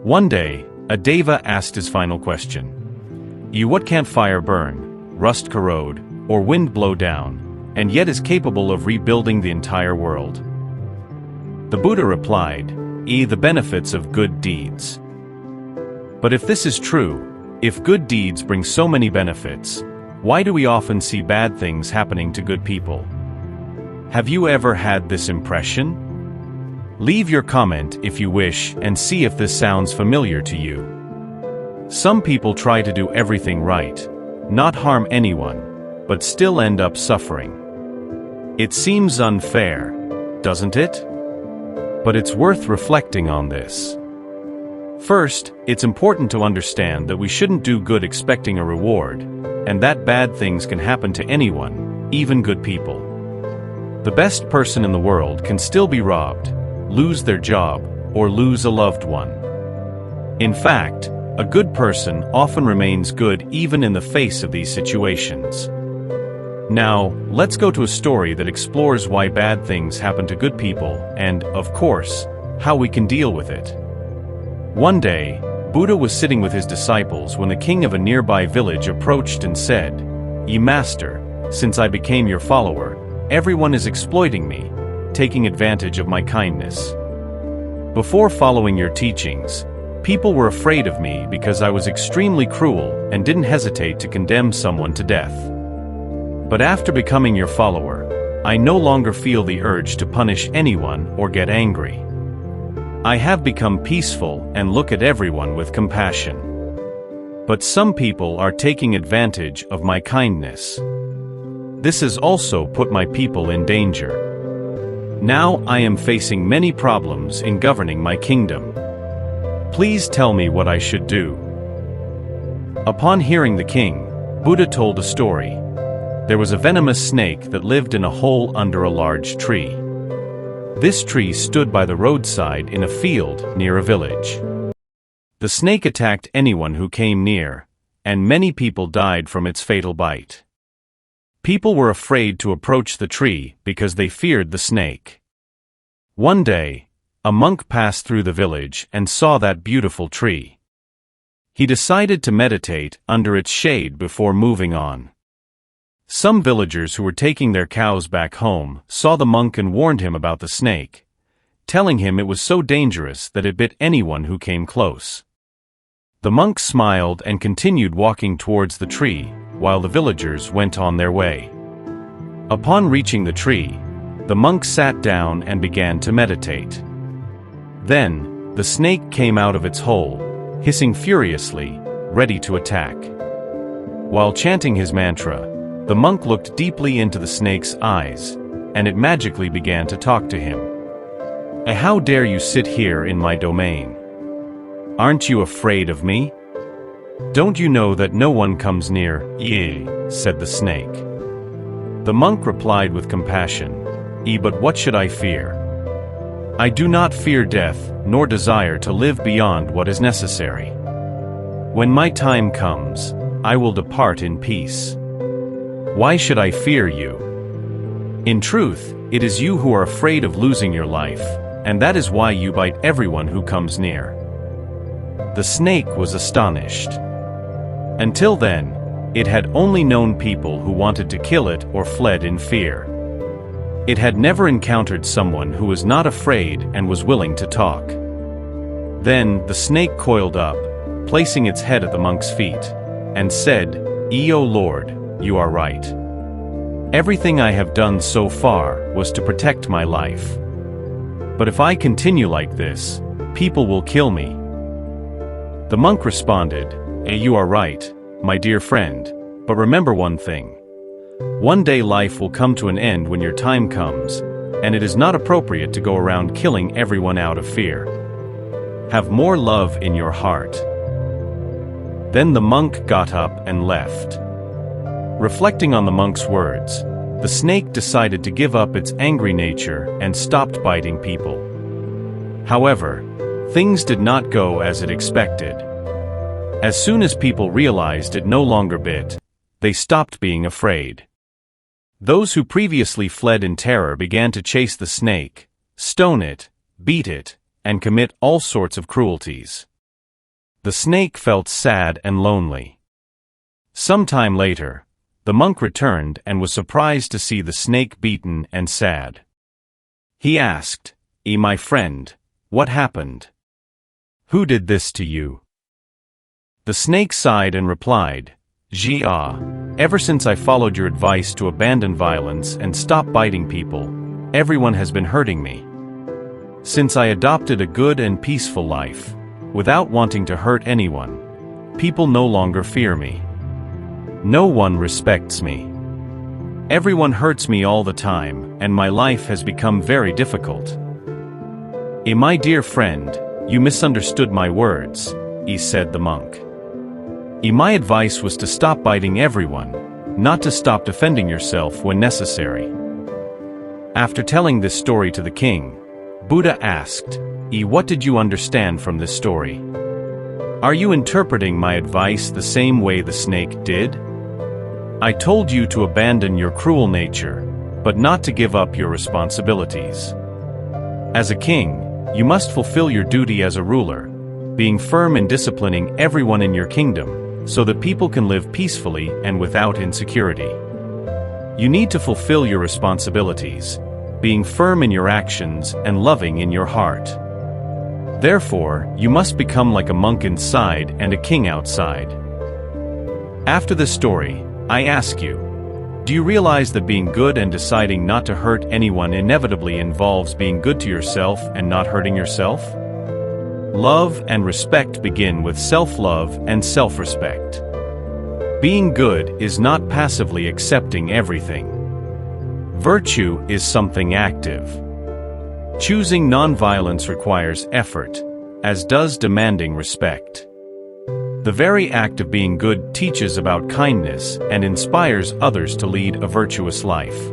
One day, a Deva asked his final question. What can't fire burn, rust corrode, or wind blow down, and yet is capable of rebuilding the entire world? The Buddha replied, the benefits of good deeds. But if this is true, if good deeds bring so many benefits, why do we often see bad things happening to good people? Have you ever had this impression? Leave your comment if you wish and see if this sounds familiar to you. Some people try to do everything right, not harm anyone, but still end up suffering. It seems unfair, doesn't it? But it's worth reflecting on this. First, it's important to understand that we shouldn't do good expecting a reward, and that bad things can happen to anyone, even good people. The best person in the world can still be robbed, lose their job, or lose a loved one. In fact, a good person often remains good even in the face of these situations. Now, let's go to a story that explores why bad things happen to good people and, of course, how we can deal with it. One day, Buddha was sitting with his disciples when the king of a nearby village approached and said, Master, since I became your follower, everyone is exploiting me, taking advantage of my kindness. Before following your teachings, people were afraid of me because I was extremely cruel and didn't hesitate to condemn someone to death. But after becoming your follower, I no longer feel the urge to punish anyone or get angry. I have become peaceful and look at everyone with compassion. But some people are taking advantage of my kindness. This has also put my people in danger. Now I am facing many problems in governing my kingdom. Please tell me what I should do. Upon hearing the king, Buddha told a story. There was a venomous snake that lived in a hole under a large tree. This tree stood by the roadside in a field near a village. The snake attacked anyone who came near, and many people died from its fatal bite. People were afraid to approach the tree because they feared the snake. One day, a monk passed through the village and saw that beautiful tree. He decided to meditate under its shade before moving on. Some villagers who were taking their cows back home saw the monk and warned him about the snake, telling him it was so dangerous that it bit anyone who came close. The monk smiled and continued walking towards the tree, while the villagers went on their way. Upon reaching the tree, the monk sat down and began to meditate. Then, the snake came out of its hole, hissing furiously, ready to attack. While chanting his mantra, the monk looked deeply into the snake's eyes, and it magically began to talk to him. How dare you sit here in my domain? Aren't you afraid of me? Don't you know that no one comes near, said the snake. The monk replied with compassion, but what should I fear? I do not fear death, nor desire to live beyond what is necessary. When my time comes, I will depart in peace. Why should I fear you? In truth, it is you who are afraid of losing your life, and that is why you bite everyone who comes near. The snake was astonished. Until then, it had only known people who wanted to kill it or fled in fear. It had never encountered someone who was not afraid and was willing to talk. Then the snake coiled up, placing its head at the monk's feet, and said, O Lord, you are right. Everything I have done so far was to protect my life. But if I continue like this, people will kill me. The monk responded, You are right, my dear friend, but remember one thing. One day life will come to an end when your time comes, and it is not appropriate to go around killing everyone out of fear. Have more love in your heart. Then the monk got up and left. Reflecting on the monk's words, the snake decided to give up its angry nature and stopped biting people. However, things did not go as it expected. As soon as people realized it no longer bit, they stopped being afraid. Those who previously fled in terror began to chase the snake, stone it, beat it, and commit all sorts of cruelties. The snake felt sad and lonely. Some time later, the monk returned and was surprised to see the snake beaten and sad. He asked, my friend, what happened? Who did this to you?" The snake sighed and replied, ever since I followed your advice to abandon violence and stop biting people, everyone has been hurting me. Since I adopted a good and peaceful life, without wanting to hurt anyone, people no longer fear me. No one respects me. Everyone hurts me all the time, and my life has become very difficult. My dear friend, you misunderstood my words, said the monk. My advice was to stop biting everyone, not to stop defending yourself when necessary. After telling this story to the king, Buddha asked, what did you understand from this story? Are you interpreting my advice the same way the snake did? I told you to abandon your cruel nature, but not to give up your responsibilities. As a king, you must fulfill your duty as a ruler, being firm in disciplining everyone in your kingdom, so that people can live peacefully and without insecurity. You need to fulfill your responsibilities, being firm in your actions and loving in your heart. Therefore, you must become like a monk inside and a king outside. After this story, I ask you, do you realize that being good and deciding not to hurt anyone inevitably involves being good to yourself and not hurting yourself? Love and respect begin with self-love and self-respect. Being good is not passively accepting everything. Virtue is something active. Choosing nonviolence requires effort, as does demanding respect. The very act of being good teaches about kindness and inspires others to lead a virtuous life.